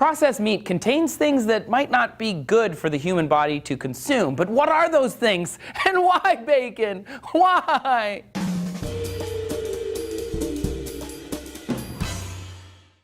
Processed meat contains things that might not be good for the human body to consume. But what are those things? And why bacon? Why?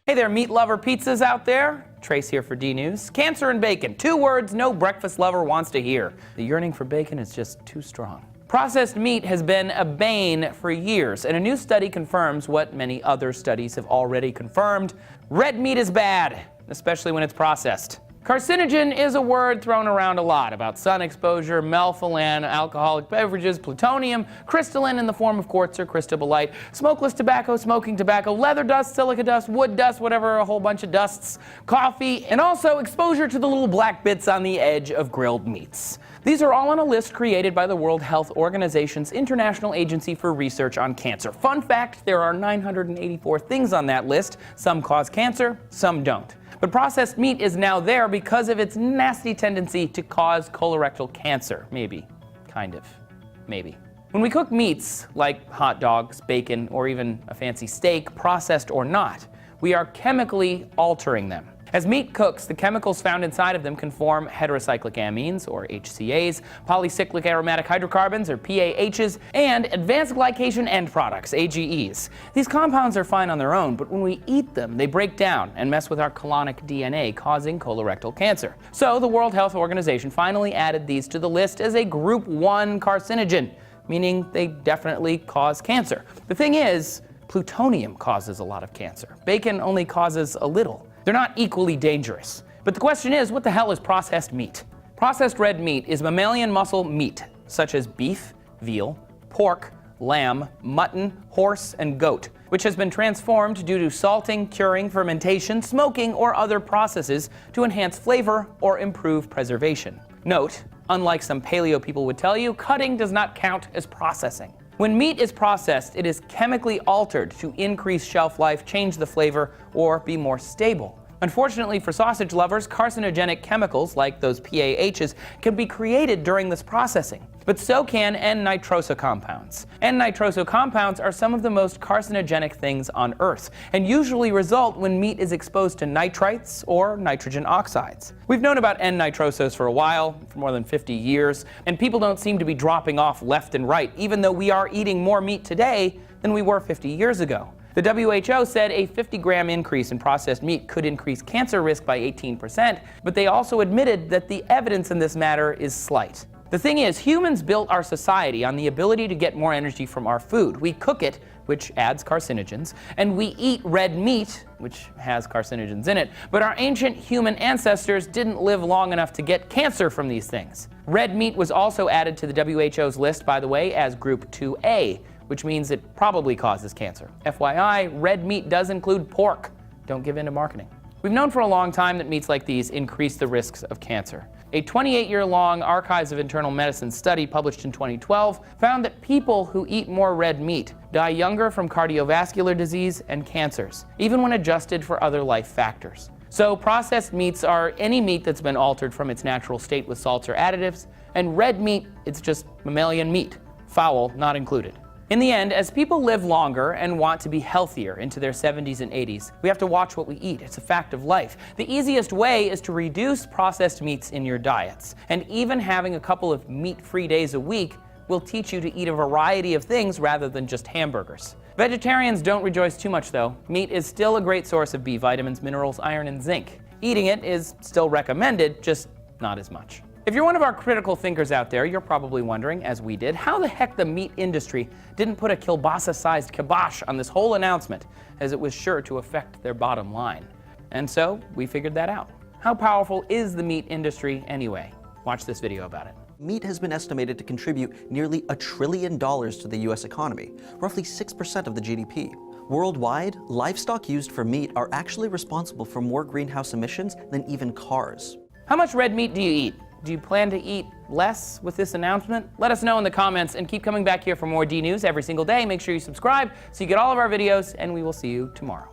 Hey there, meat lover pizzas out there. Trace here for D News. Cancer and bacon. 2 words no breakfast lover wants to hear. The yearning for bacon is just too strong. Processed meat has been a bane for years, and a new study confirms what many other studies have already confirmed. Red meat is bad, especially when it's processed. Carcinogen is a word thrown around a lot about sun exposure, melphalan, alcoholic beverages, plutonium, crystalline in the form of quartz or cristobalite, smokeless tobacco, smoking tobacco, leather dust, silica dust, wood dust, whatever, a whole bunch of dusts, coffee, and also exposure to the little black bits on the edge of grilled meats. These are all on a list created by the World Health Organization's International Agency for Research on Cancer. Fun fact, there are 984 things on that list. Some cause cancer, some don't. But processed meat is now there because of its nasty tendency to cause colorectal cancer. Maybe. Kind of. Maybe. When we cook meats, like hot dogs, bacon, or even a fancy steak, processed or not, we are chemically altering them. As meat cooks, the chemicals found inside of them can form heterocyclic amines, or HCAs, polycyclic aromatic hydrocarbons, or PAHs, and advanced glycation end products, AGEs. These compounds are fine on their own, but when we eat them, they break down and mess with our colonic DNA, causing colorectal cancer. So the World Health Organization finally added these to the list as a Group 1 carcinogen, meaning they definitely cause cancer. The thing is, plutonium causes a lot of cancer. Bacon only causes a little. They're not equally dangerous. But the question is, what the hell is processed meat? Processed red meat is mammalian muscle meat, such as beef, veal, pork, lamb, mutton, horse, and goat, which has been transformed due to salting, curing, fermentation, smoking, or other processes to enhance flavor or improve preservation. Note, unlike some paleo people would tell you, cutting does not count as processing. When meat is processed, it is chemically altered to increase shelf life, change the flavor, or be more stable. Unfortunately for sausage lovers, carcinogenic chemicals like those PAHs can be created during this processing. But so can N-nitroso compounds. N-nitroso compounds are some of the most carcinogenic things on Earth, and usually result when meat is exposed to nitrites or nitrogen oxides. We've known about N-nitrosos for a while, for more than 50 years, and people don't seem to be dropping off left and right, even though we are eating more meat today than we were 50 years ago. The WHO said a 50-gram increase in processed meat could increase cancer risk by 18%, but they also admitted that the evidence in this matter is slight. The thing is, humans built our society on the ability to get more energy from our food. We cook it, which adds carcinogens, and we eat red meat, which has carcinogens in it, but our ancient human ancestors didn't live long enough to get cancer from these things. Red meat was also added to the WHO's list, by the way, as Group 2A, which means it probably causes cancer. FYI, red meat does include pork. Don't give in to marketing. We've known for a long time that meats like these increase the risks of cancer. A 28-year-long Archives of Internal Medicine study published in 2012 found that people who eat more red meat die younger from cardiovascular disease and cancers, even when adjusted for other life factors. So processed meats are any meat that's been altered from its natural state with salts or additives, and red meat, it's just mammalian meat, fowl not included. In the end, as people live longer and want to be healthier into their 70s and 80s, we have to watch what we eat. It's a fact of life. The easiest way is to reduce processed meats in your diets. And even having a couple of meat-free days a week will teach you to eat a variety of things rather than just hamburgers. Vegetarians don't rejoice too much, though. Meat is still a great source of B vitamins, minerals, iron, and zinc. Eating it is still recommended, just not as much. If you're one of our critical thinkers out there, you're probably wondering, as we did, how the heck the meat industry didn't put a kielbasa-sized kibosh on this whole announcement, as it was sure to affect their bottom line. And so, we figured that out. How powerful is the meat industry anyway? Watch this video about it. Meat has been estimated to contribute nearly $1 trillion to the US economy, roughly 6% of the GDP. Worldwide, livestock used for meat are actually responsible for more greenhouse emissions than even cars. How much red meat do you eat? Do you plan to eat less with this announcement? Let us know in the comments, and keep coming back here for more D News every single day. Make sure you subscribe so you get all of our videos, and we will see you tomorrow.